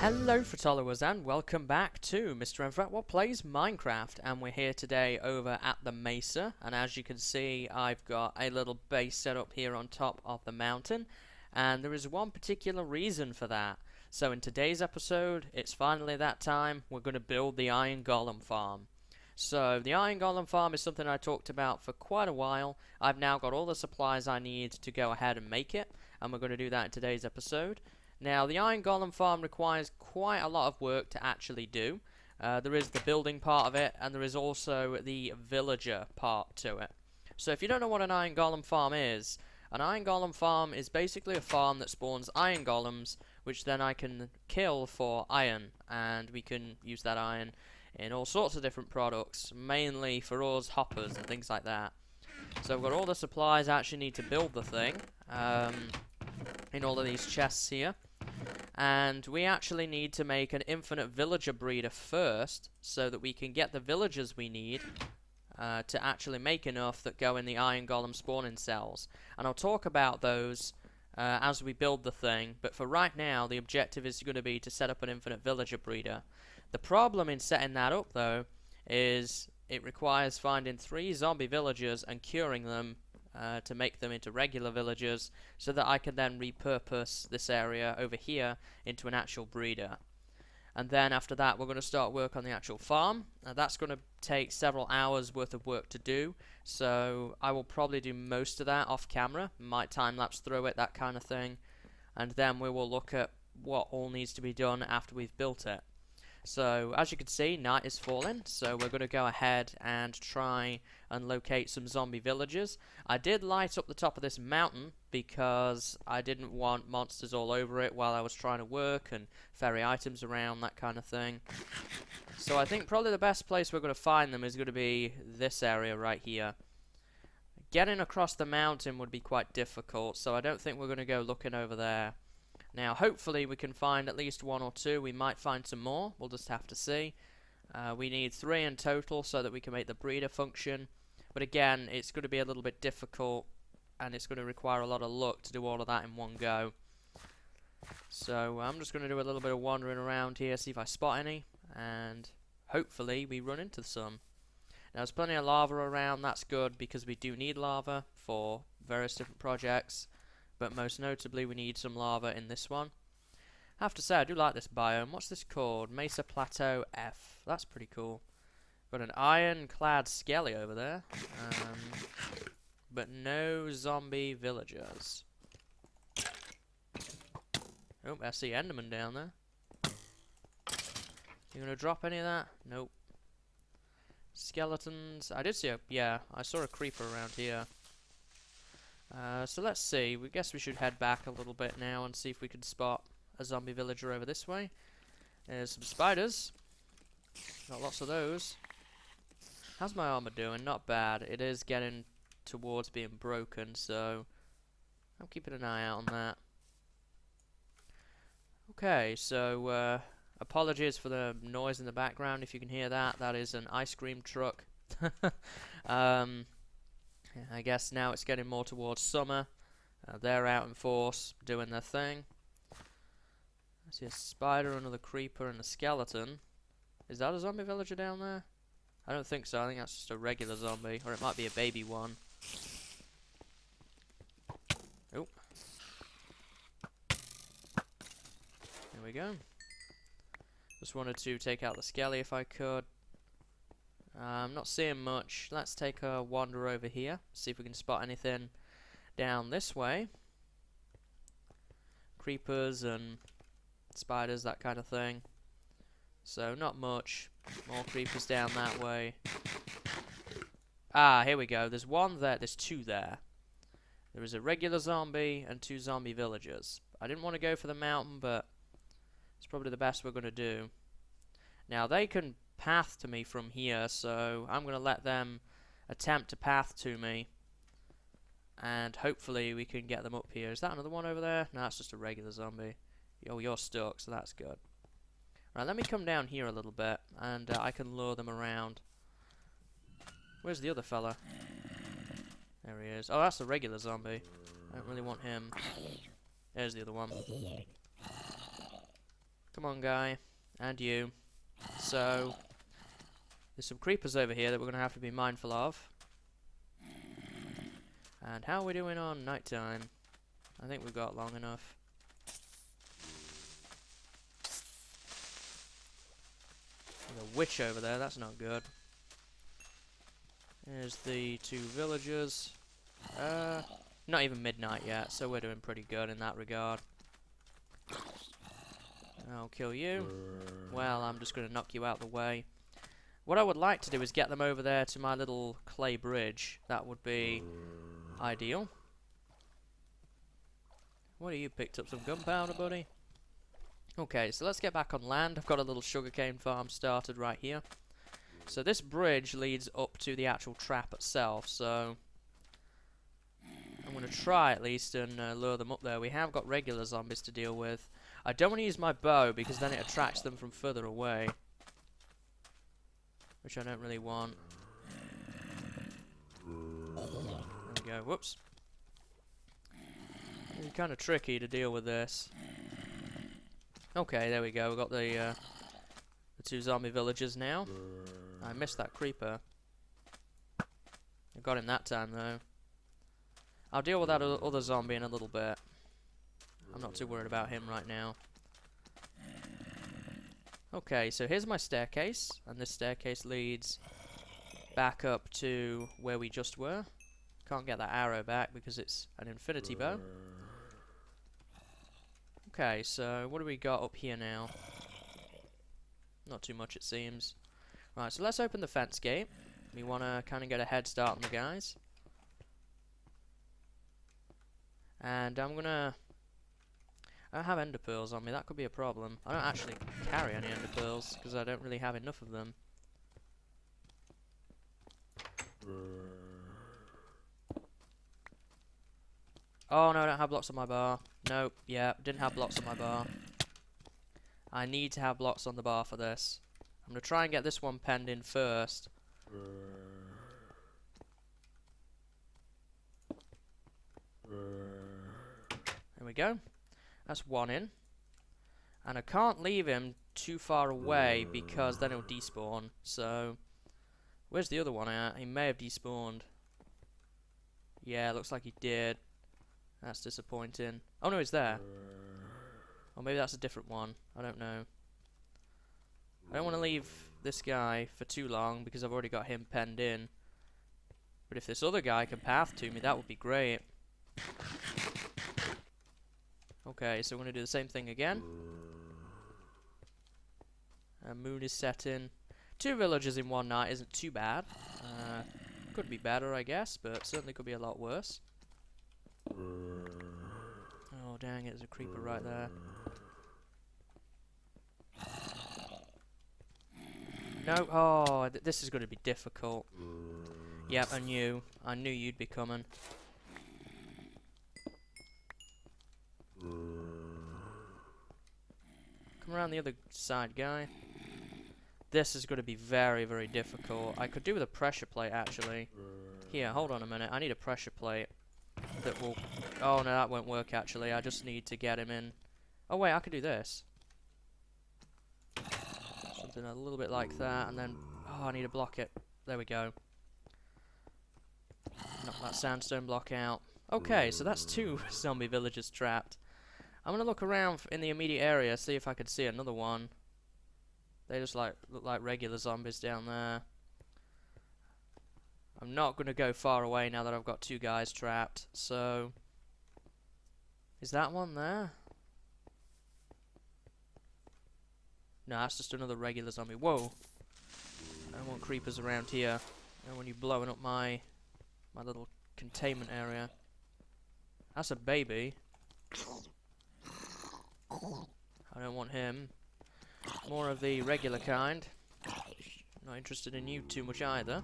Hello followers and welcome back to MrMFretwell Plays Minecraft, and we're here today over at the Mesa, and as you can see I've got a little base set up here on top of the mountain, and there is one particular reason for that. So in today's episode, it's finally that time. We're going to build the Iron Golem farm. So the Iron Golem farm is something I talked about for quite a while. I've now got all the supplies I need to go ahead and make it, and we're going to do that in today's episode. Now, the Iron Golem farm requires quite a lot of work to actually do. There is the building part of it, and there is also the villager part to it. So if you don't know what an Iron Golem farm is, an Iron Golem farm is basically a farm that spawns Iron Golems, which then I can kill for iron, and we can use that iron in all sorts of different products, mainly for ores, hoppers, and things like that. So I've got all the supplies I actually need to build the thing, in all of these chests here. And we actually need to make an infinite villager breeder first, so that we can get the villagers we need to actually make enough that go in the Iron Golem spawning cells. And I'll talk about those as we build the thing, but for right now the objective is going to be to set up an infinite villager breeder. The problem in setting that up though is it requires finding 3 zombie villagers and curing them to make them into regular villagers, so that I can then repurpose this area over here into an actual breeder. And then after that we're going to start work on the actual farm. That's going to take several hours worth of work to do, so I will probably do most of that off camera, might time-lapse through it, that kind of thing, and then we will look at what all needs to be done after we've built it. So as you can see, night is falling, so we're going to go ahead and try and locate some zombie villagers. I did light up the top of this mountain because I didn't want monsters all over it while I was trying to work and ferry items around, that kind of thing. So I think probably the best place we're going to find them is going to be this area right here. Getting across the mountain would be quite difficult, so I don't think we're going to go looking over there. Now, hopefully we can find at least 1 or 2. We might find some more. We'll just have to see. We need 3 in total so that we can make the breeder function. But again, it's going to be a little bit difficult, and it's going to require a lot of luck to do all of that in one go. So I'm just going to do a little bit of wandering around here, see if I spot any, and hopefully we run into some. Now, there's plenty of lava around. That's good because we do need lava for various different projects. But most notably, we need some lava in this one. I have to say, I do like this biome. What's this called? Mesa Plateau F. That's pretty cool. Got an iron-clad skelly over there. But no zombie villagers. Oh, I see Enderman down there. You gonna drop any of that? Nope. Skeletons. I did see a... yeah, I saw a creeper around here. So let's see, we guess we should head back a little bit now and see if we can spot a zombie villager over this way. There's some spiders. Got lots of those. How's my armor doing? Not bad. It is getting towards being broken, so I'm keeping an eye out on that. Okay, so apologies for the noise in the background if you can hear that. That is an ice cream truck. I guess now it's getting more towards summer. They're out in force, doing their thing. I see a spider, another creeper, and a skeleton. Is that a zombie villager down there? I don't think so. I think that's just a regular zombie, or it might be a baby one. Oh. There we go. Just wanted to take out the skelly if I could. I'm not seeing much. Let's take a wander over here, see if we can spot anything down this way. Creepers and spiders, that kind of thing. So not much. More creepers down that way. Ah, here we go. There's one there. There's 2 there. There is a regular zombie and 2 zombie villagers. I didn't want to go for the mountain, but it's probably the best we're going to do. Now they can path to me from here, so I'm going to let them attempt to path to me, and hopefully we can get them up here. Is that another one over there? No, that's just a regular zombie. Oh, you're stuck, so that's good. Right, let me come down here a little bit, and I can lure them around. Where's the other fella? There he is. Oh, that's a regular zombie. I don't really want him. There's the other one. Come on, guy. And you. So, there's some creepers over here that we're going to have to be mindful of. And how are we doing on nighttime? I think we've got long enough. There's a witch over there, that's not good. There's the two villagers. Not even midnight yet, so we're doing pretty good in that regard. I'll kill you. Well, I'm just going to knock you out the way. What I would like to do is get them over there to my little clay bridge. That would be ideal. What are you picked up? Some gunpowder, buddy? Okay, so let's get back on land. I've got a little sugarcane farm started right here. So this bridge leads up to the actual trap itself, so I'm going to try at least and lure them up there. We have got regular zombies to deal with. I don't want to use my bow because then it attracts them from further away, which I don't really want. There we go. Whoops. It's kind of tricky to deal with this. Okay, there we go. We've got the two zombie villagers now. I missed that creeper. I got him that time, though. I'll deal with that other zombie in a little bit. I'm not too worried about him right now. Okay, so here's my staircase. And this staircase leads back up to where we just were. Can't get that arrow back because it's an infinity bow. Okay, so what do we got up here now? Not too much, it seems. Right, so let's open the fence gate. We want to kind of get a head start on the guys. And I'm gonna... I don't have ender pearls on me, that could be a problem. I don't actually carry any ender pearls, because I don't really have enough of them. Oh no, I don't have blocks on my bar. Nope, yeah, didn't have blocks on my bar. I need to have blocks on the bar for this. I'm going to try and get this one penned in first. There we go. That's one in. And I can't leave him too far away because then he'll despawn. So, where's the other one at? He may have despawned. Yeah, looks like he did. That's disappointing. Oh no, he's there. Or maybe that's a different one. I don't know. I don't want to leave this guy for too long because I've already got him penned in. But if this other guy can path to me, that would be great. Okay, so we're going to do the same thing again. Moon is setting. 2 villagers in one night isn't too bad. Could be better, I guess, but certainly could be a lot worse. Oh, dang it, there's a creeper right there. No, oh, this is going to be difficult. Yep, I knew you'd be coming. Come around the other side, guy. This is going to be very, very difficult. I could do with a pressure plate, actually. Here, hold on a minute. I need a pressure plate that will... Oh, no, that won't work, actually. I just need to get him in. Oh, wait, I could do this. Something a little bit like that, and then... Oh, I need to block it. There we go. Knock that sandstone block out. Okay, so that's 2 zombie villagers trapped. I'm going to look around in the immediate area, see if I could see another one. They just look like regular zombies down there. I'm not going to go far away now that I've got 2 guys trapped, so... Is that one there? No, that's just another regular zombie. Whoa! I don't want creepers around here. I don't want you blowing up my little containment area. That's a baby. I don't want him. More of the regular kind. Not interested in you too much either.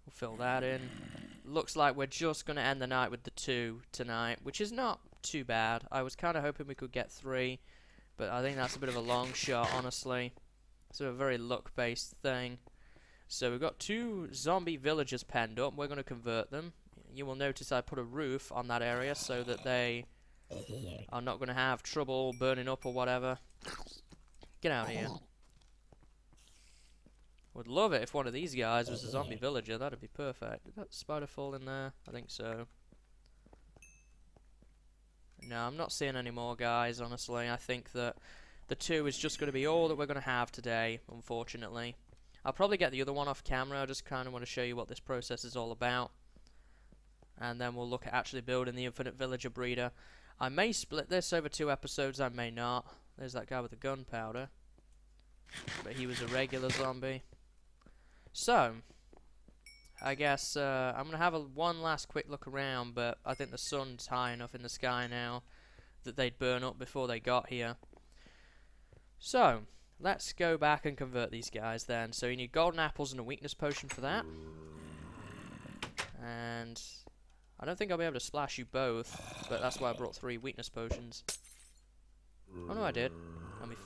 We'll fill that in. Looks like we're just going to end the night with the 2 tonight, which is not too bad. I was kind of hoping we could get 3, but I think that's a bit of a long shot, honestly. It's a very luck-based thing. So we've got 2 zombie villagers penned up. We're going to convert them. You will notice I put a roof on that area so that they are not going to have trouble burning up or whatever. Get out of here. Would love it if one of these guys was a zombie villager. That'd be perfect. Did that spider fall in there? I think so. No, I'm not seeing any more guys, honestly. I think that the 2 is just going to be all that we're going to have today, unfortunately. I'll probably get the other one off camera. I just kind of want to show you what this process is all about. And then we'll look at actually building the infinite villager breeder. I may split this over 2 episodes, I may not. There's that guy with the gunpowder. But he was a regular zombie. So, I guess I'm going to have one last quick look around, but I think the sun's high enough in the sky now that they'd burn up before they got here. So, let's go back and convert these guys then. So you need golden apples and a weakness potion for that. And I don't think I'll be able to splash you both, but that's why I brought 3 weakness potions. Oh no, I did. Let me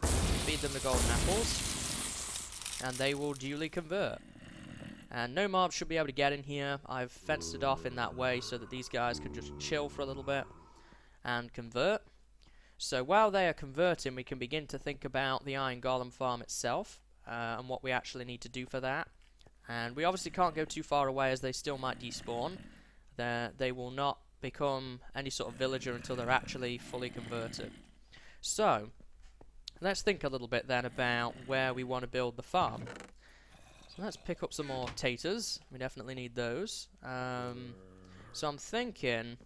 feed them the golden apples, and they will duly convert. And no mobs should be able to get in here. I've fenced it off in that way so that these guys can just chill for a little bit and convert. So while they are converting, we can begin to think about the iron golem farm itself and what we actually need to do for that. And we obviously can't go too far away as they still might despawn. They will not become any sort of villager until they're actually fully converted. So let's think a little bit then about where we want to build the farm. So let's pick up some more taters. We definitely need those. So I'm thinking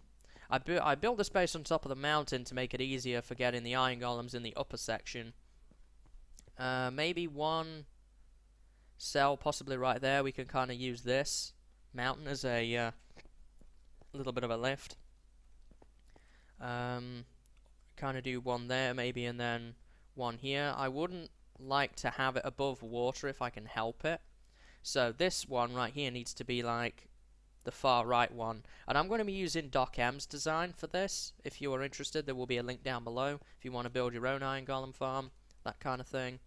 I built the space on top of the mountain to make it easier for getting the iron golems in the upper section. Maybe one cell possibly right there. We can kind of use this mountain as a little bit of a lift. Kind of do one there maybe, and then one here. I wouldn't like to have it above water if I can help it. So this one right here needs to be like the far right one. And I'm going to be using Doc M's design for this. If you are interested, there will be a link down below if you want to build your own iron golem farm, that kind of thing.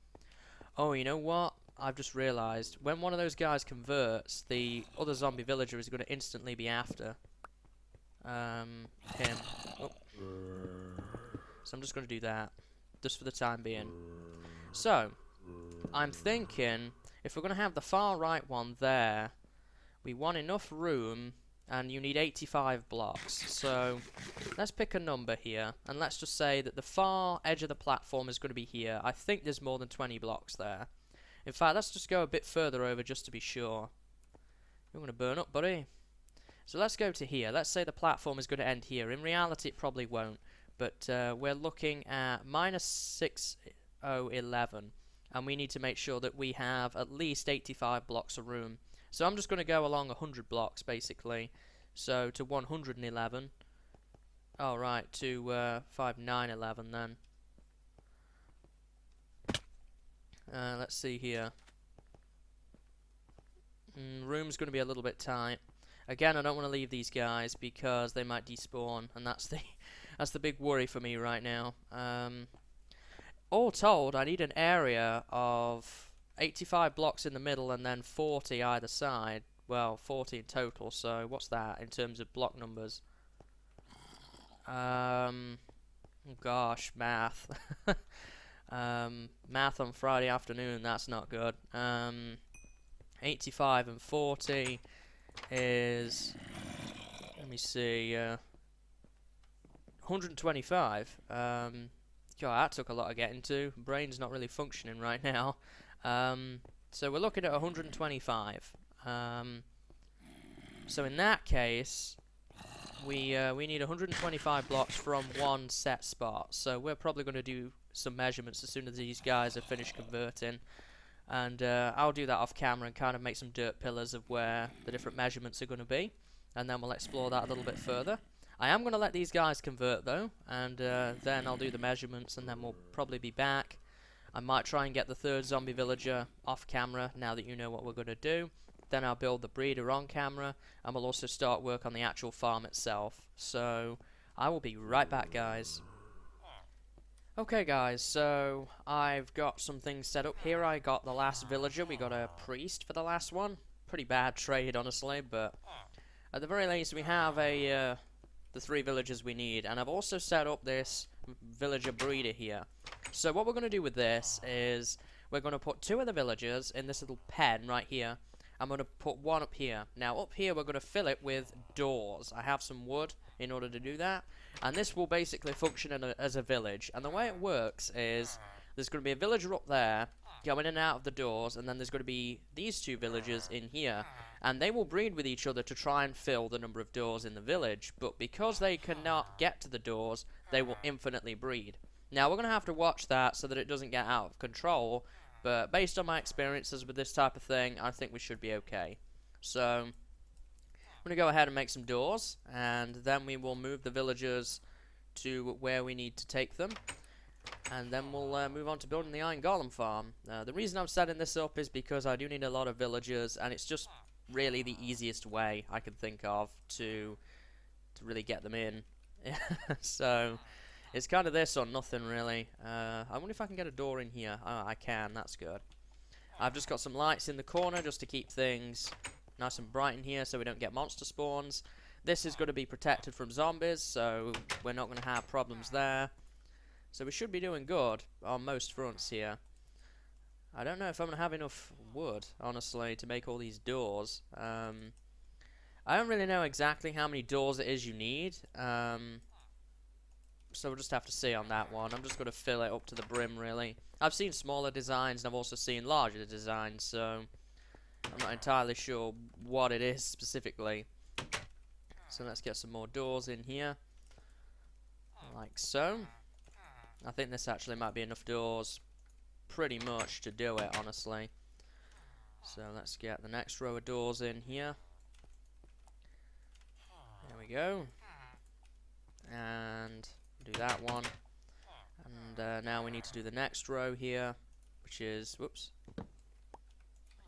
Oh, you know what? I've just realised, when one of those guys converts, the other zombie villager is going to instantly be after him. Oh. So I'm just going to do that, just for the time being. So, I'm thinking, if we're going to have the far right one there, we want enough room, and you need 85 blocks. So, let's pick a number here, and let's just say that the far edge of the platform is going to be here. I think there's more than 20 blocks there. In fact, let's just go a bit further over just to be sure. You're going to burn up, buddy. So let's go to here. Let's say the platform is going to end here. In reality, it probably won't. But we're looking at -6011. And we need to make sure that we have at least 85 blocks of room. So I'm just going to go along 100 blocks, basically. So to 111. Oh, right, to 5911 then. Let's see here. Room's going to be a little bit tight. Again, I don't want to leave these guys because they might despawn, and that's the big worry for me right now. All told, I need an area of 85 blocks in the middle and then 40 either side. Well, 40 in total, so what's that in terms of block numbers? Gosh, math. Math on Friday afternoon, that's not good. 85 and 40 is, let me see, 125. God, that took a lot of getting to. Brain's not really functioning right now. So we're looking at 125. So in that case, we need 125 blocks from one set spot. So we're probably going to do some measurements as soon as these guys are finished converting. And I'll do that off camera and kind of make some dirt pillars of where the different measurements are going to be. And then we'll explore that a little bit further. I am going to let these guys convert though, and then I'll do the measurements, and then we'll probably be back. I might try and get the third zombie villager off camera now that you know what we're going to do. Then I'll build the breeder on camera, and we'll also start work on the actual farm itself. So I will be right back, guys. Okay guys, so I've got some things set up here. I got the last villager. We got a priest for the last one. Pretty bad trade, honestly, but at the very least we have a the 3 villagers we need. And I've also set up this villager breeder here. So what we're going to do with this is we're going to put 2 of the villagers in this little pen right here. I'm going to put 1 up here. Now up here we're going to fill it with doors. I have some wood in order to do that. And this will basically function as a village. And the way it works is there's going to be a villager up there going in and out of the doors, and then there's going to be these 2 villagers in here, and they will breed with each other to try and fill the number of doors in the village. But because they cannot get to the doors, they will infinitely breed. Now we're going to have to watch that so that it doesn't get out of control, but based on my experiences with this type of thing, I think we should be okay. So I'm going to go ahead and make some doors, and then we will move the villagers to where we need to take them. And then we'll move on to building the Iron Golem farm. The reason I'm setting this up is because I do need a lot of villagers, and it's just really the easiest way I can think of to really get them in. So it's kind of this or nothing, really. I wonder if I can get a door in here. Oh, I can. That's good. I've just got some lights in the corner just to keep things nice and bright in here so we don't get monster spawns. This is going to be protected from zombies, so we're not going to have problems there. So we should be doing good on most fronts here. I don't know if I'm going to have enough wood, honestly, to make all these doors. I don't really know exactly how many doors it is you need. So we'll just have to see on that one. I'm just going to fill it up to the brim, really. I've seen smaller designs, and I've also seen larger designs, so I'm not entirely sure what it is specifically. So let's get some more doors in here. Like so. I think this actually might be enough doors pretty much to do it, honestly. So let's get the next row of doors in here. There we go. And do that one. And now we need to do the next row here, which is, whoops.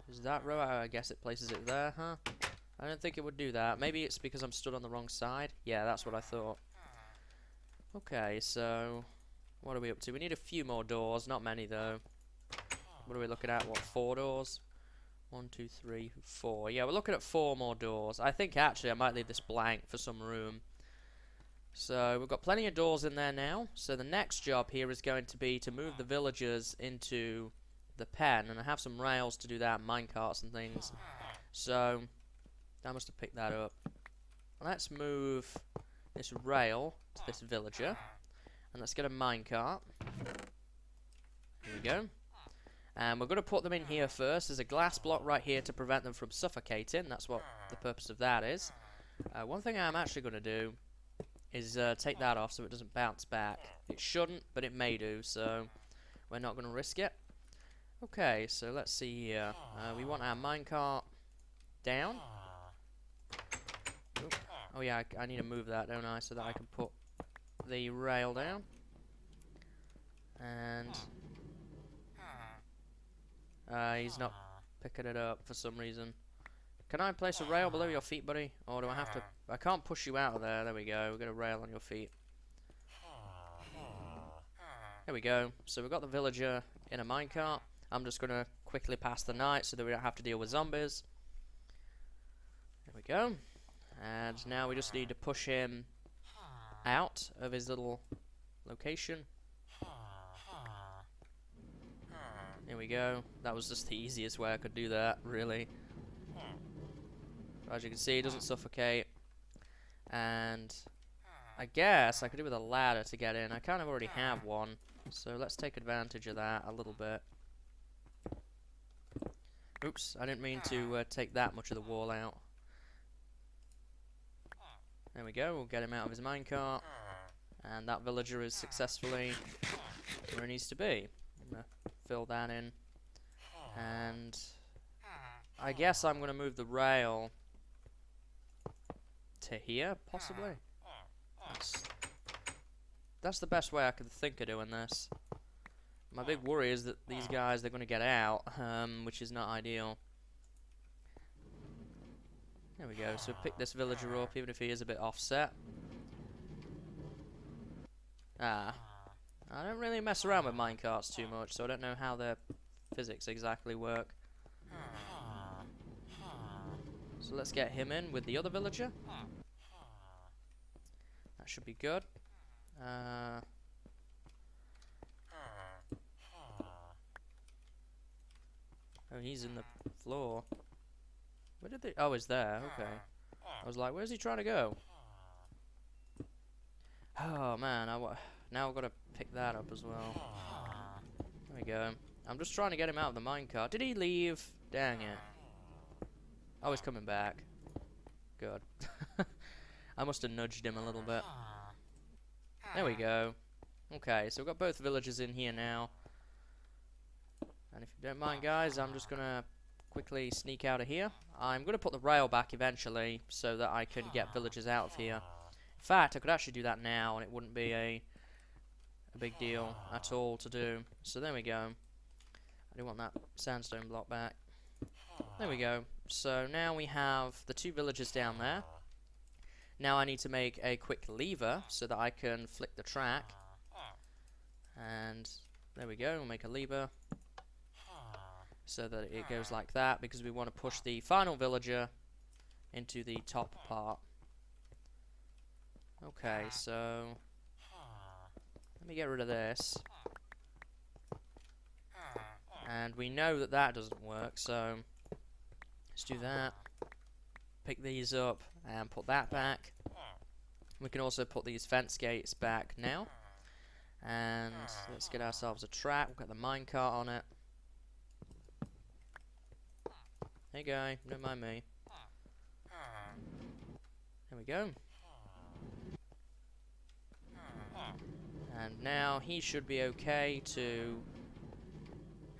Is that row? I guess it places it there, huh? I don't think it would do that. Maybe it's because I'm stood on the wrong side. Yeah, that's what I thought. Okay, so what are we up to? We need a few more doors, not many though. What are we looking at? What, 4 doors? 1, 2, 3, 4. Yeah, we're looking at 4 more doors. I think actually I might leave this blank for some room. So we've got plenty of doors in there now. So the next job here is going to be to move the villagers into the pen, and I have some rails to do that, minecarts and things. So I must have picked that up. Let's move this rail to this villager. And let's get a minecart. Here we go. And we're going to put them in here first. There's a glass block right here to prevent them from suffocating. That's what the purpose of that is. One thing I'm actually going to do is take that off so it doesn't bounce back. It shouldn't, but it may do, so we're not going to risk it. Okay, so let's see here. We want our minecart down. Oop. Oh yeah, I need to move that, don't I, so that I can put the rail down. And he's not picking it up for some reason. Can I place a rail below your feet, buddy? Or do I have to? I can't push you out of there. There we go. We've got a rail on your feet. There we go. So we've got the villager in a minecart. I'm just going to quickly pass the night so that we don't have to deal with zombies. There we go. And now we just need to push him out of his little location. There we go. That was just the easiest way I could do that, really. As you can see, it doesn't suffocate. And I guess I could do with a ladder to get in. I kind of already have one, so let's take advantage of that a little bit. Oops, I didn't mean to take that much of the wall out. There we go, we'll get him out of his minecart. And that villager is successfully where he needs to be. I'm going to fill that in. And I guess I'm going to move the rail to here, possibly. That's the best way I could think of doing this. My big worry is that these guys, they're going to get out, which is not ideal. There we go, so pick this villager up, even if he is a bit offset. I don't really mess around with minecarts too much, so I don't know how their physics exactly work. So let's get him in with the other villager. That should be good. Oh, he's in the floor. Where did they... Oh, he's there. Okay. I was like, where's he trying to go? Oh, man. Now I've got to pick that up as well. There we go. I'm just trying to get him out of the minecart. Did he leave? Dang it. Oh, he's coming back. Good. I must have nudged him a little bit. There we go. Okay, so we've got both villagers in here now. And if you don't mind, guys, I'm just going to quickly sneak out of here. I'm going to put the rail back eventually so that I can get villagers out of here. In fact, I could actually do that now and it wouldn't be a big deal at all to do. So there we go. I do want that sandstone block back. There we go. So now we have the two villagers down there. Now I need to make a quick lever so that I can flick the track. And there we go. We'll make a lever so that it goes like that, because we want to push the final villager into the top part. Okay, so let me get rid of this. And we know that that doesn't work, so let's do that. Pick these up and put that back. We can also put these fence gates back now. And let's get ourselves a track. We'll get the minecart on it. Hey guy, don't mind me. There we go. And now he should be okay to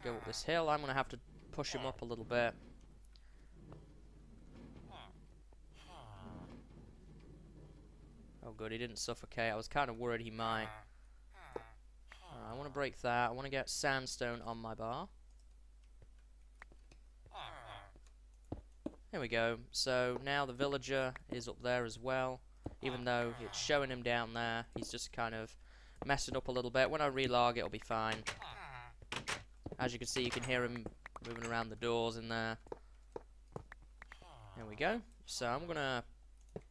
go up this hill. I'm going to have to push him up a little bit. Oh good, he didn't suffocate. I was kind of worried he might. I want to break that. I want to get sandstone on my bar. There we go. So now the villager is up there as well. Even though it's showing him down there, he's just kind of messing up a little bit. When I relog, it'll be fine. As you can see, you can hear him moving around the doors in there. There we go. So I'm going to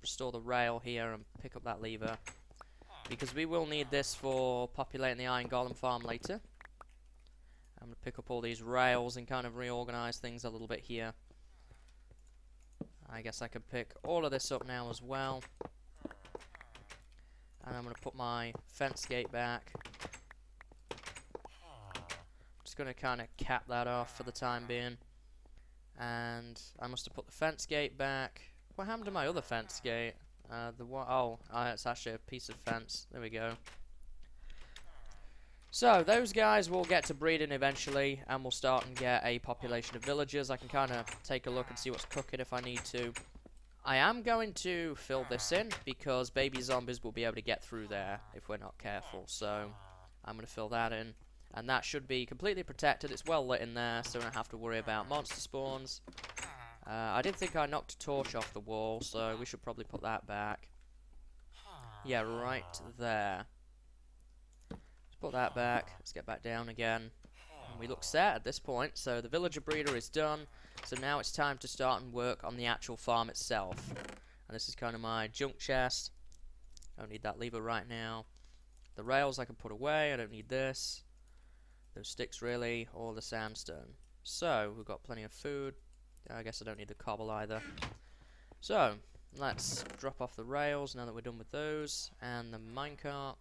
restore the rail here and pick up that lever, because we will need this for populating the iron golem farm later. I'm going to pick up all these rails and kind of reorganize things a little bit here. I guess I can pick all of this up now as well. And I'm going to put my fence gate back. Just going to kind of cap that off for the time being. And I must have put the fence gate back. What happened to my other fence gate? It's actually a piece of fence. There we go. So, those guys will get to breeding eventually, and we'll start and get a population of villagers. I can kind of take a look and see what's cooking if I need to. I am going to fill this in, because baby zombies will be able to get through there if we're not careful. So, I'm going to fill that in. And that should be completely protected. It's well lit in there, so we don't have to worry about monster spawns. I did think I knocked a torch off the wall, so we should probably put that back. Yeah, right there. Let's put that back. Let's get back down again. And we look set at this point. So the villager breeder is done. So now it's time to start and work on the actual farm itself. And this is kind of my junk chest. I don't need that lever right now. The rails I can put away. I don't need this. Those sticks really, or the sandstone. So we've got plenty of food. I guess I don't need the cobble either. So let's drop off the rails now that we're done with those, and the minecart.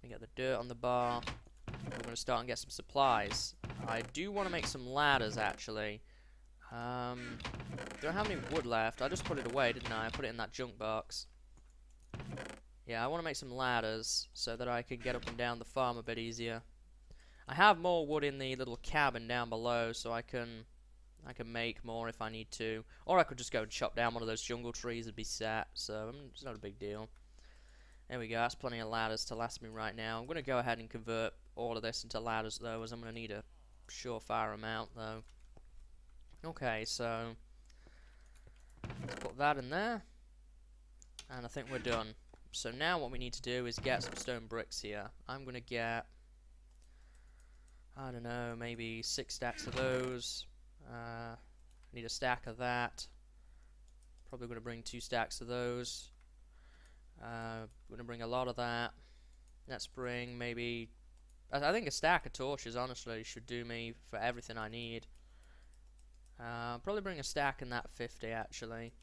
We get the dirt on the bar. We're going to start and get some supplies. I do want to make some ladders actually. Don't have any wood left. I just put it away, didn't I? I put it in that junk box. Yeah, I want to make some ladders so that I can get up and down the farm a bit easier. I have more wood in the little cabin down below, so I can make more if I need to. Or I could just go and chop down one of those jungle trees and be set, so it's not a big deal. There we go, that's plenty of ladders to last me right now. I'm going to go ahead and convert all of this into ladders though, as I'm going to need a surefire amount though. Okay, so let's put that in there. And I think we're done. So now what we need to do is get some stone bricks here. I'm going to get, I don't know, maybe 6 stacks of those. Need a stack of that. Probably going to bring 2 stacks of those. We're going to bring a lot of that. Let's bring maybe... I think a stack of torches, honestly, should do me for everything I need. Probably bring a stack in that 50, actually.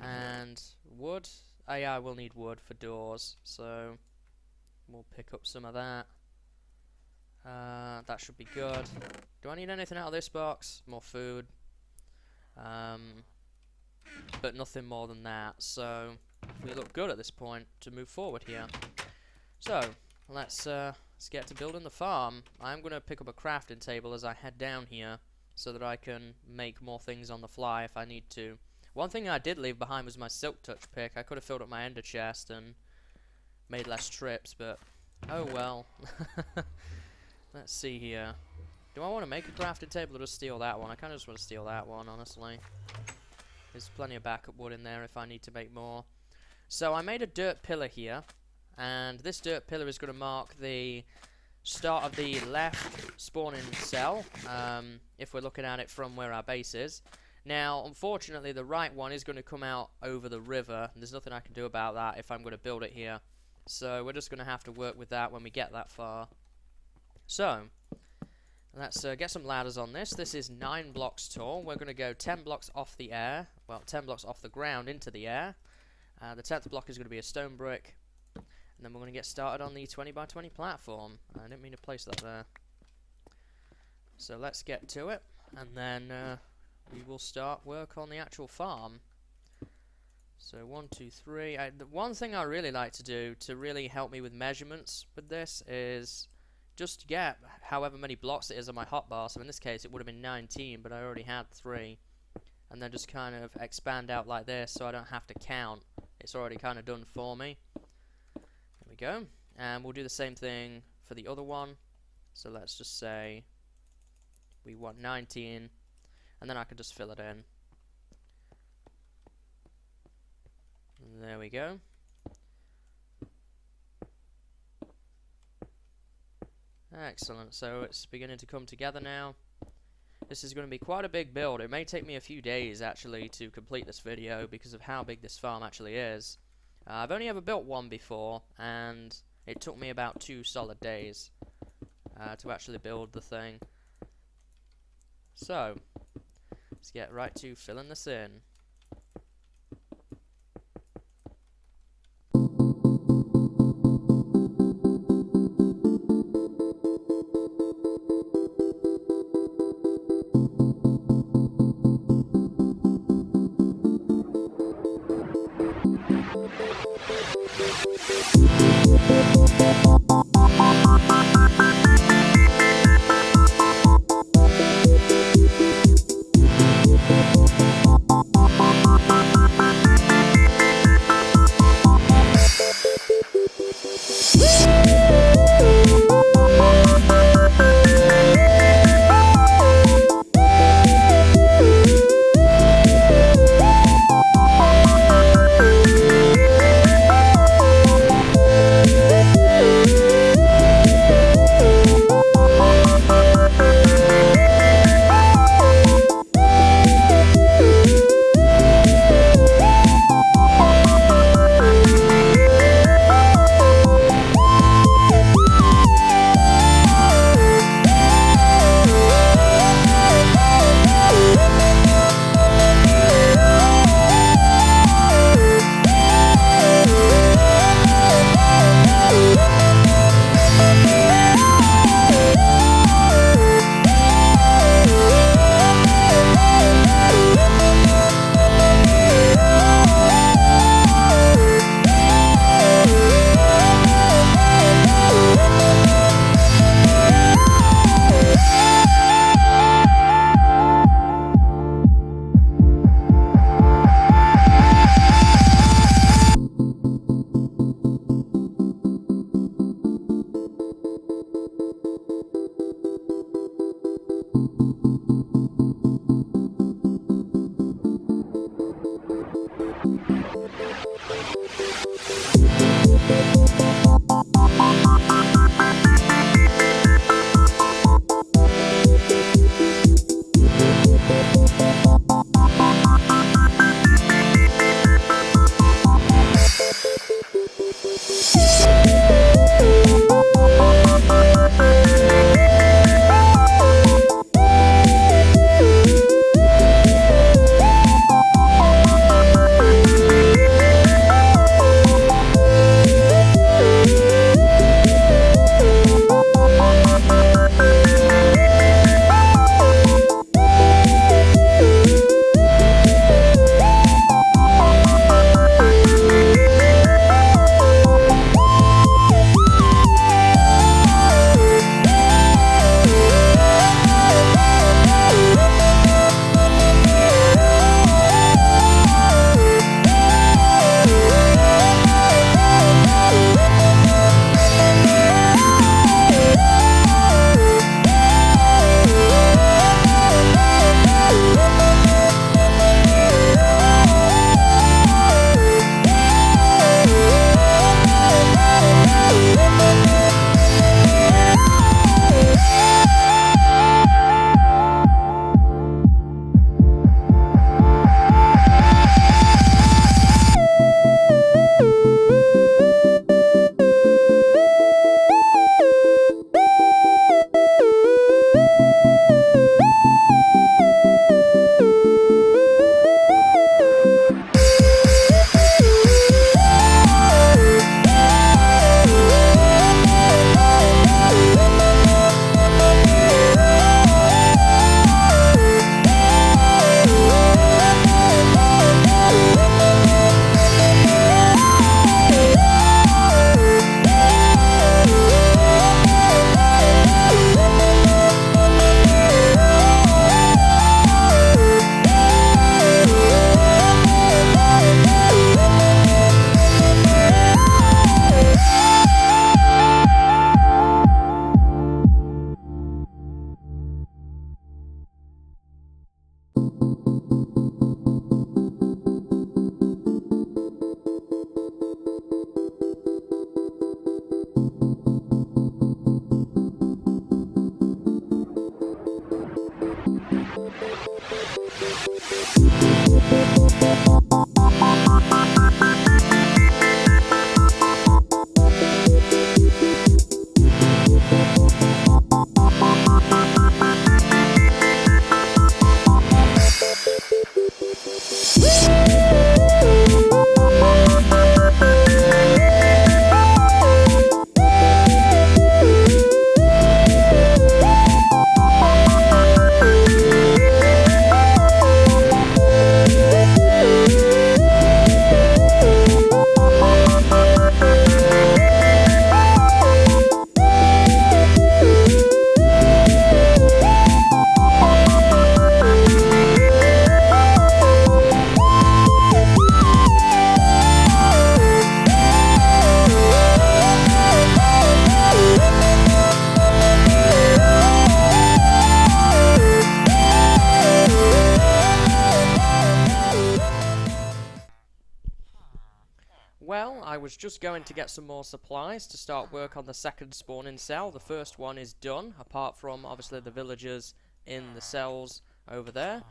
And wood. Oh yeah, I will need wood for doors, so we'll pick up some of that. That should be good. Do I need anything out of this box? More food. But nothing more than that, so we look good at this point to move forward here. So, let's get to building the farm. I'm going to pick up a crafting table as I head down here, so that I can make more things on the fly if I need to. One thing I did leave behind was my silk touch pick. I could have filled up my ender chest and made less trips, but oh well. Let's see here. Do I want to make a crafting table or just steal that one? I kind of just want to steal that one, honestly. There's plenty of backup wood in there if I need to make more. So I made a dirt pillar here, and this dirt pillar is going to mark the start of the left spawning cell, if we're looking at it from where our base is. Now, unfortunately, the right one is going to come out over the river, and there's nothing I can do about that if I'm going to build it here. So we're just going to have to work with that when we get that far. So, let's get some ladders on this. This is 9 blocks tall. We're going to go 10 blocks off the air. Well, 10 blocks off the ground into the air. The 10th block is going to be a stone brick. And then we're going to get started on the 20 by 20 platform. I didn't mean to place that there. So let's get to it. And then we will start work on the actual farm. So 1, 2, 3. The one thing I really like to do to really help me with measurements with this is just get however many blocks it is on my hotbar. So in this case it would have been 19, but I already had 3. And then just kind of expand out like this so I don't have to count. It's already kind of done for me. There we go. And we'll do the same thing for the other one. So let's just say we want 19, and then I can just fill it in. There we go. Excellent, so it's beginning to come together now. This is going to be quite a big build. It may take me a few days actually to complete this video because of how big this farm actually is. I've only ever built one before, and it took me about 2 solid days to actually build the thing. So, let's get right to filling this in. Well, I was just going to get some more supplies to start work on the second spawning cell. The first one is done, apart from obviously the villagers in the cells over there.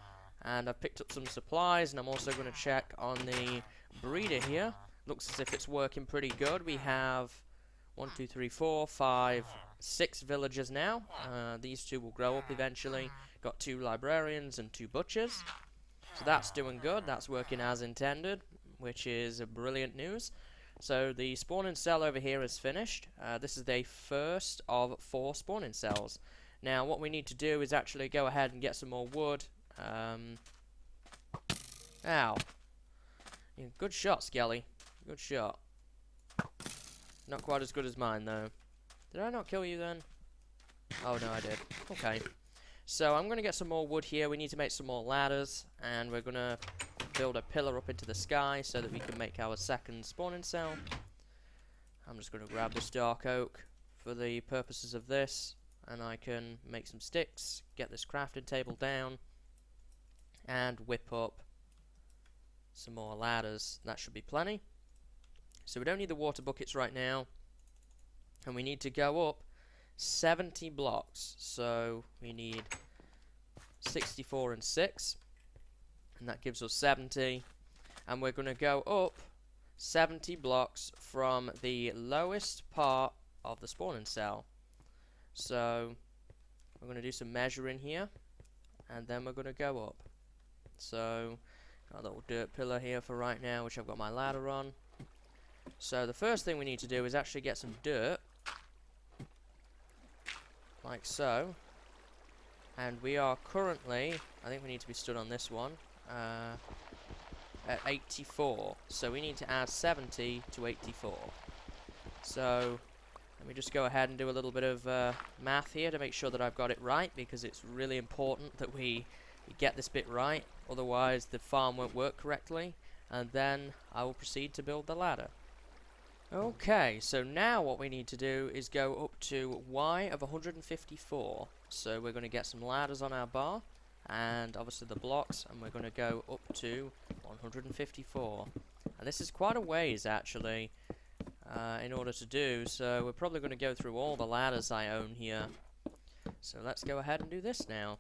And I've picked up some supplies, and I'm also going to check on the breeder here. Looks as if it's working pretty good. We have 1, 2, 3, 4, 5, 6 villagers now. These two will grow up eventually. Got 2 librarians and 2 butchers. So that's doing good. That's working as intended, which is brilliant news. So the spawning cell over here is finished. This is the first of 4 spawning cells. Now what we need to do is actually go ahead and get some more wood. Ow. Yeah, good shot, Skelly. Good shot. Not quite as good as mine, though. Did I not kill you then? Oh, no, I did. Okay. So I'm going to get some more wood here. We need to make some more ladders. And we're going to build a pillar up into the sky so that we can make our second spawning cell. I'm just going to grab this dark oak for the purposes of this. And I can make some sticks, get this crafting table down, and whip up some more ladders. That should be plenty. So we don't need the water buckets right now. And we need to go up 70 blocks. So we need 64 and 6. And that gives us 70. And we're going to go up 70 blocks from the lowest part of the spawning cell. So we're going to do some measuring here. And then we're going to go up. So got a little dirt pillar here for right now, which I've got my ladder on. So the first thing we need to do is actually get some dirt, like so. And we are currently, I think we need to be stood on this one, at 84. So we need to add 70 to 84. So let me just go ahead and do a little bit of math here to make sure that I've got it right, because it's really important that we get this bit right. Otherwise the farm won't work correctly, and then I will proceed to build the ladder. Okay, so now what we need to do is go up to Y of 154. So we're going to get some ladders on our bar, and obviously the blocks, and we're going to go up to 154. And this is quite a ways, actually, in order to do, so we're probably going to go through all the ladders I own here. So let's go ahead and do this now.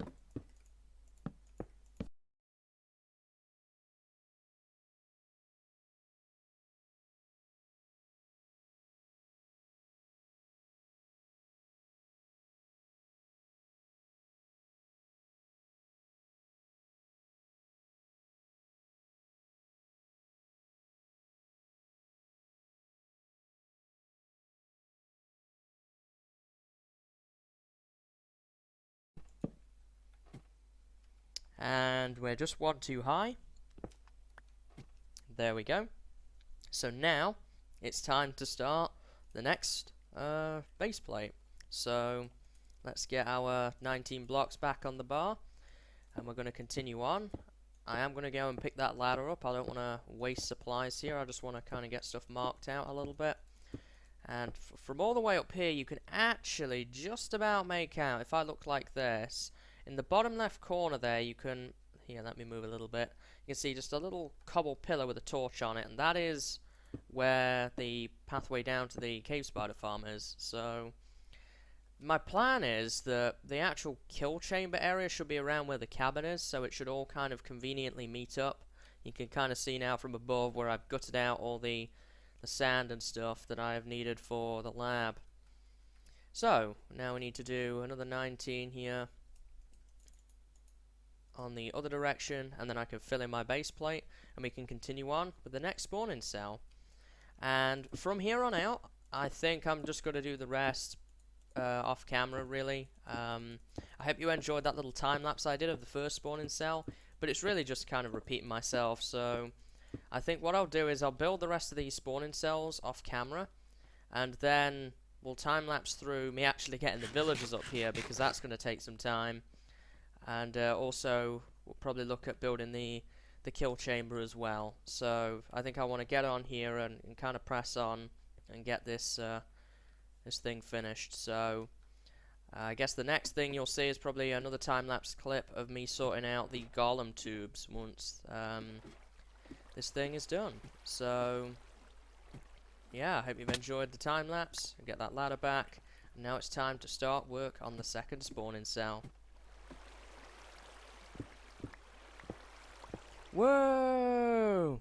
And we're just 1 too high. There we go. So now it's time to start the next base plate. So let's get our 19 blocks back on the bar, and we're going to continue on. I am going to go and pick that ladder up. I don't want to waste supplies here. I just want to kind of get stuff marked out a little bit. And from all the way up here, you can actually just about make out, if I look like this, in the bottom left corner there, you can, here, let me move a little bit. You can see just a little cobble pillar with a torch on it, and that is where the pathway down to the cave spider farm is. So my plan is that the actual kill chamber area should be around where the cabin is, so it should all kind of conveniently meet up. You can kind of see now from above where I've gutted out all the sand and stuff that I have needed for the lab. So, now we need to do another 19 here on the other direction, and then I can fill in my base plate, and we can continue on with the next spawning cell. And from here on out, I think I'm just going to do the rest off camera, really. I hope you enjoyed that little time lapse I did of the first spawning cell, but it's really just kind of repeating myself. So I think what I'll do is I'll build the rest of these spawning cells off camera, and then we'll time lapse through me actually getting the villagers up here, because that's going to take some time. And also we'll probably look at building the kill chamber as well. So I think I want to get on here and kind of press on and get this this thing finished. So I guess the next thing you'll see is probably another time-lapse clip of me sorting out the Golem tubes once this thing is done. So yeah, I hope you've enjoyed the time-lapse. Get that ladder back. And now it's time to start work on the second spawning cell. Whoa!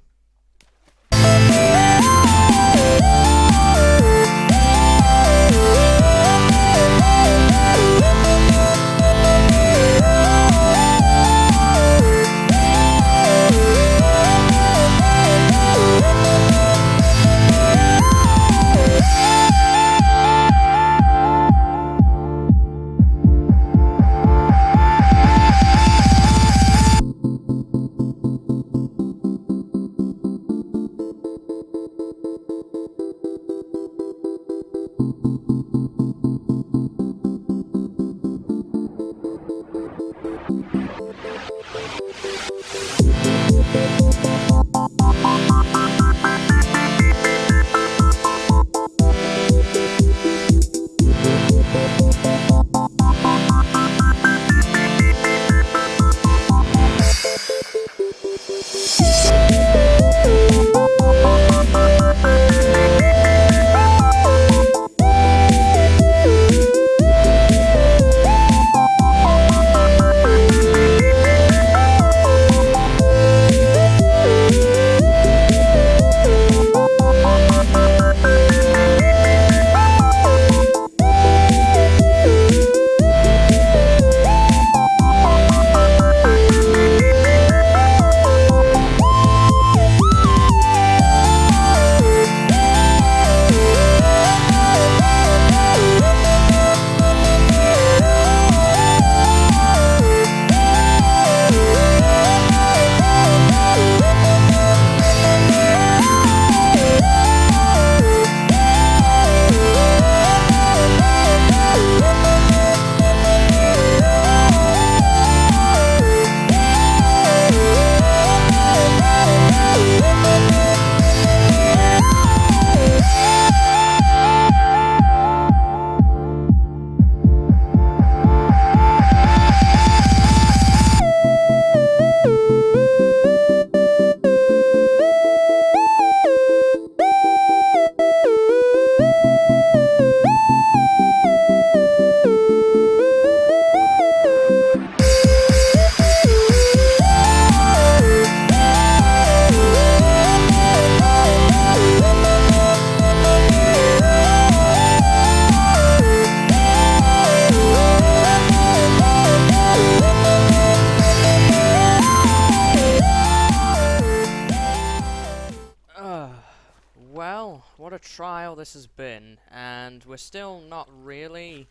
What a trial this has been, and we're still not really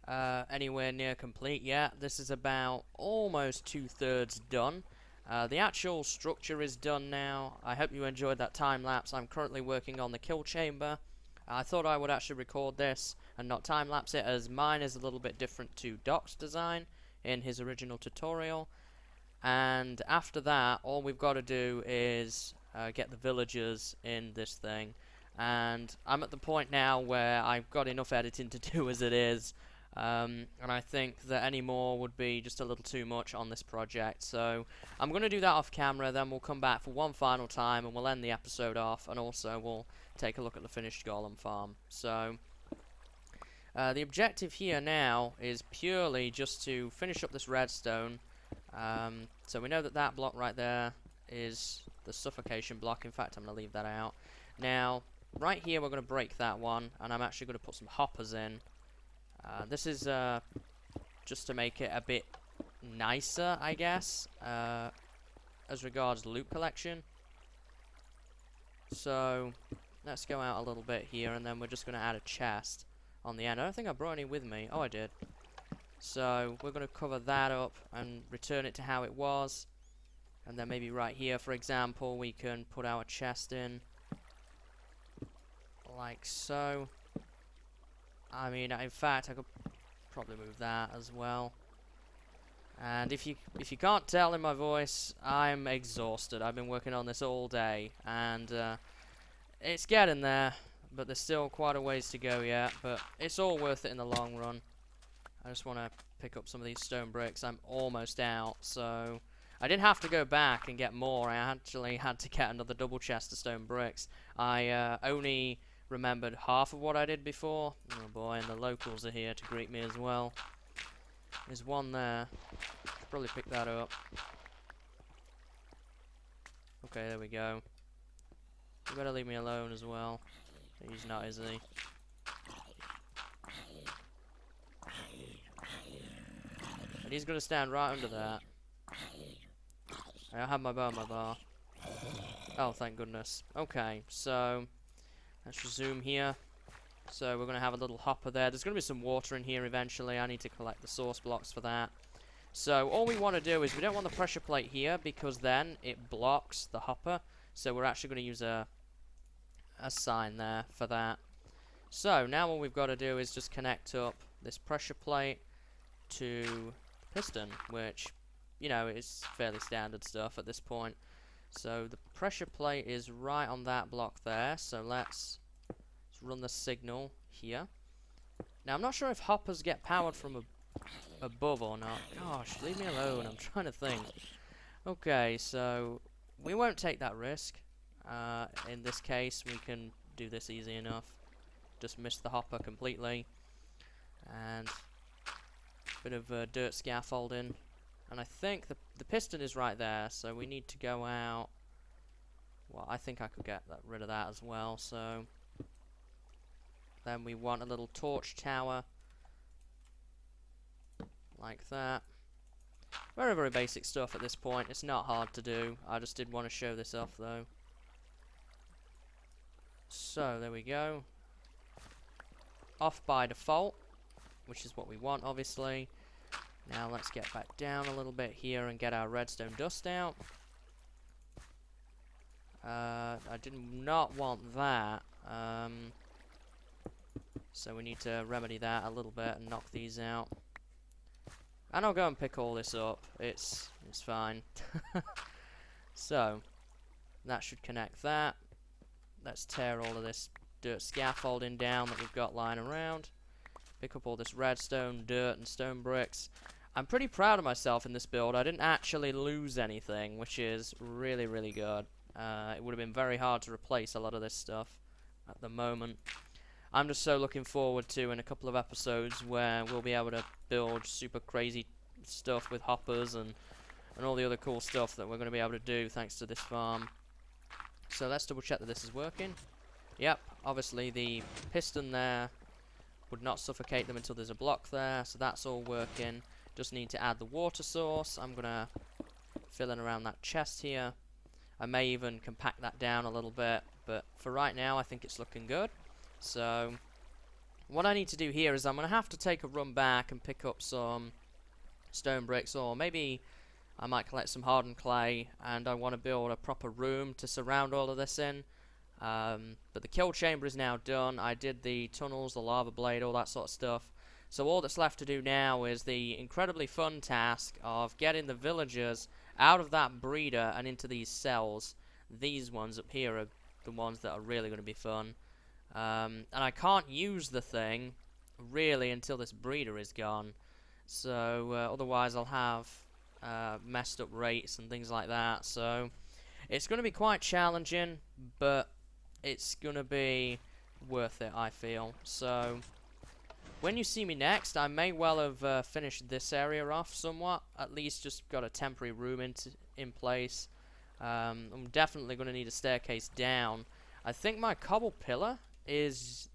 anywhere near complete yet. This is about almost 2/3 done. The actual structure is done now. I hope you enjoyed that time lapse. I'm currently working on the kill chamber. I thought I would actually record this and not time lapse it, as mine is a little bit different to Doc's design in his original tutorial. And after that, all we've got to do is get the villagers in this thing. And I'm at the point now where I've got enough editing to do as it is. And I think that any more would be just a little too much on this project. So I'm going to do that off camera, then we'll come back for one final time and we'll end the episode off. And also we'll take a look at the finished Golem farm. So The objective here now is purely just to finish up this redstone. So we know that that block right there is the suffocation block. In fact, I'm going to leave that out. Now, right here we're going to break that one, and I'm actually going to put some hoppers in. This is just to make it a bit nicer, I guess, as regards loot collection. So, let's go out a little bit here, and then we're just going to add a chest on the end. I don't think I brought any with me. Oh, I did. So, we're going to cover that up and return it to how it was. And then maybe right here, for example, we can put our chest in. Like so. I mean, in fact, I could probably move that as well. And if you can't tell in my voice, I'm exhausted. I've been working on this all day, and it's getting there, but there's still quite a ways to go yet, but it's all worth it in the long run. I just want to pick up some of these stone bricks. I'm almost out, so I didn't have to go back and get more. I actually had to get another double chest of stone bricks. I only remembered half of what I did before. Oh boy, and the locals are here to greet me as well. There's one there. Should probably pick that up. Okay, there we go. You better leave me alone as well. He's not, is he? And he's gonna stand right under that. I have my bow and my bar. Oh, thank goodness. Okay, so let's resume here. So we're going to have a little hopper there. There's going to be some water in here eventually. I need to collect the source blocks for that. So all we want to do is we don't want the pressure plate here because then it blocks the hopper. So we're actually going to use a sign there for that. So now all we've got to do is just connect up this pressure plate to the piston, which, you know, is fairly standard stuff at this point. So the pressure plate is right on that block there. So let's run the signal here. Now I'm not sure if hoppers get powered from above or not. Gosh, leave me alone. I'm trying to think. Okay, so we won't take that risk. In this case, we can do this easy enough. Just miss the hopper completely. And a bit of dirt scaffolding. And I think the piston is right there, so we need to go out. Well, I think I could get rid of that as well, so then we want a little torch tower like that. Very, very basic stuff at this point. It's not hard to do. I just did want to show this off though. So there we go. Off by default, which is what we want obviously. Now let's get back down a little bit here and get our redstone dust out. I did not want that. So we need to remedy that a little bit and knock these out. And I'll go and pick all this up. It's fine. So that should connect that. Let's tear all of this dirt scaffolding down that we've got lying around. Pick up all this redstone, dirt, and stone bricks. I'm pretty proud of myself in this build. I didn't actually lose anything, which is really, really good. It would have been very hard to replace a lot of this stuff at the moment. I'm just so looking forward to in a couple of episodes where we'll be able to build super crazy stuff with hoppers and all the other cool stuff that we're going to be able to do thanks to this farm. So let's double check that this is working. Yep, obviously the piston there would not suffocate them until there's a block there, so that's all working. Just need to add the water source. I'm going to fill in around that chest here. I may even compact that down a little bit, but for right now I think it's looking good. So what I need to do here is I'm going to have to take a run back and pick up some stone bricks, or maybe I might collect some hardened clay, and I want to build a proper room to surround all of this in. But the kill chamber is now done. I did the tunnels, the lava blade, all that sort of stuff. So all that's left to do now is the incredibly fun task of getting the villagers out of that breeder and into these cells. These ones up here are the ones that are really going to be fun. And I can't use the thing really until this breeder is gone. So otherwise I'll have messed up rates and things like that. So it's going to be quite challenging, but it's going to be worth it, I feel. So when you see me next, I may well have finished this area off somewhat. At least just got a temporary room in place. I'm definitely going to need a staircase down. I think my cobble pillar is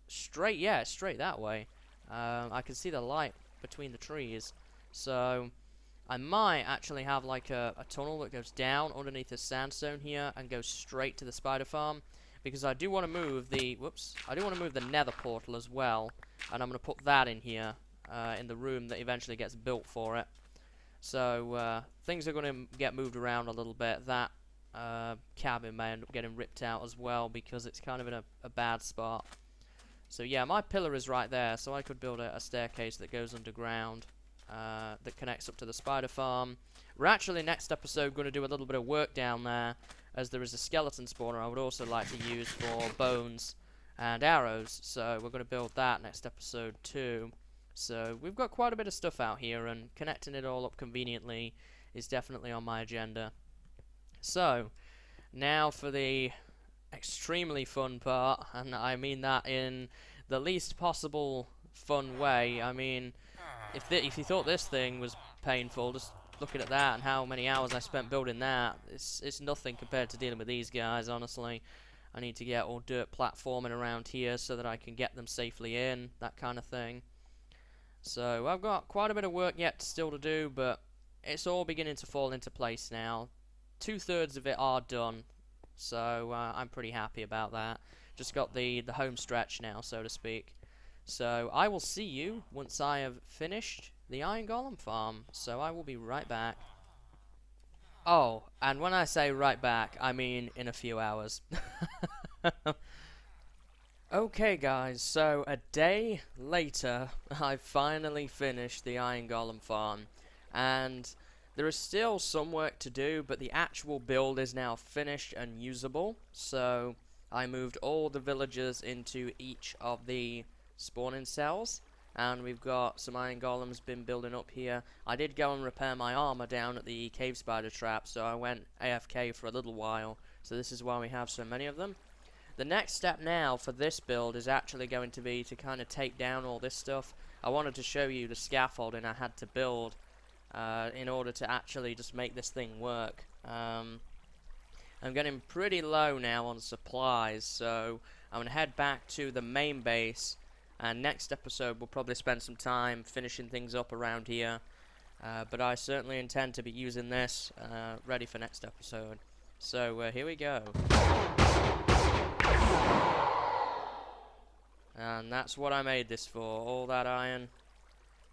straight. Yeah, it's straight that way. I can see the light between the trees. So I might actually have like a tunnel that goes down underneath the sandstone here and goes straight to the spider farm. Because I do want to move the... Whoops. I do want to move the nether portal as well. And I'm going to put that in here. In the room that eventually gets built for it. So, things are going to get moved around a little bit. That cabin may end up getting ripped out as well because it's kind of in a bad spot. So yeah, my pillar is right there, so I could build a staircase that goes underground that connects up to the spider farm. We're actually, next episode, going to do a little bit of work down there, as there is a skeleton spawner I would also like to use for bones and arrows. So we're going to build that next episode too. So we've got quite a bit of stuff out here, and connecting it all up conveniently is definitely on my agenda. So, now for the extremely fun part, and I mean that in the least possible fun way. I mean, if you thought this thing was painful, just looking at that and how many hours I spent building that, it's nothing compared to dealing with these guys, honestly. I need to get all dirt platforming around here so that I can get them safely in, that kind of thing. So I've got quite a bit of work yet still to do, but it's all beginning to fall into place now. 2/3 of it are done, so I'm pretty happy about that. Just got the home stretch now, so to speak. So I will see you once I have finished the Iron Golem farm. So I will be right back. Oh, and when I say right back, I mean in a few hours. Okay guys, so a day later, I've finally finished the Iron Golem farm, and there is still some work to do, but the actual build is now finished and usable. So I moved all the villagers into each of the spawning cells, and we've got some Iron Golems been building up here. I did go and repair my armor down at the cave spider trap, so I went AFK for a little while, so this is why we have so many of them. The next step now for this build is actually going to be to kind of take down all this stuff. I wanted to show you the scaffolding I had to build in order to actually just make this thing work. I'm getting pretty low now on supplies, so I'm going to head back to the main base, and next episode we'll probably spend some time finishing things up around here. But I certainly intend to be using this ready for next episode. So here we go. And that's what I made this for. All that iron.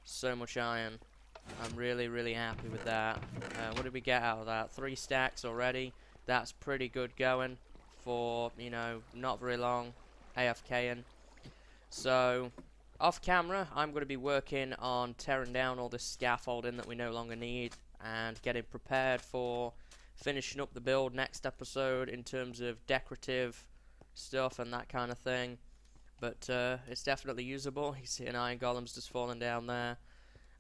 So much iron. I'm really, really happy with that. What did we get out of that? 3 stacks already. That's pretty good going for, you know, not very long AFKing. So, off camera, I'm going to be working on tearing down all this scaffolding that we no longer need and getting prepared for finishing up the build next episode in terms of decorative stuff and that kind of thing. But it's definitely usable. You see an Iron Golem's just falling down there,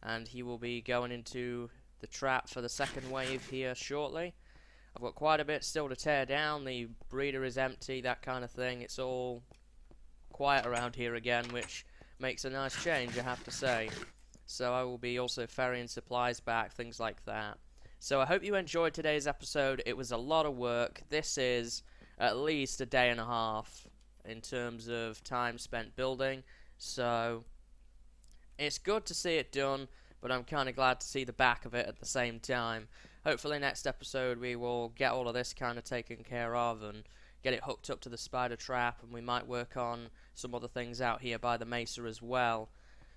and he will be going into the trap for the second wave here shortly. I've got quite a bit still to tear down. The breeder is empty, that kind of thing. It's all quiet around here again, which makes a nice change, I have to say. So I will be also ferrying supplies back, things like that. So I hope you enjoyed today's episode. It was a lot of work. This is at least a day and a half in terms of time spent building, so it's good to see it done, but I'm kind of glad to see the back of it at the same time. Hopefully next episode we will get all of this kind of taken care of and get it hooked up to the spider trap, and we might work on some other things out here by the mesa as well,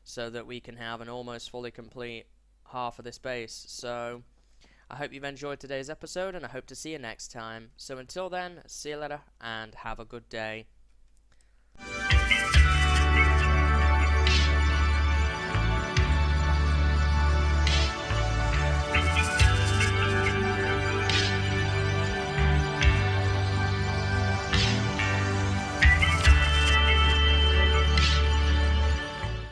so that we can have an almost fully complete half of this base. So I hope you've enjoyed today's episode, and I hope to see you next time. So until then, see you later and have a good day.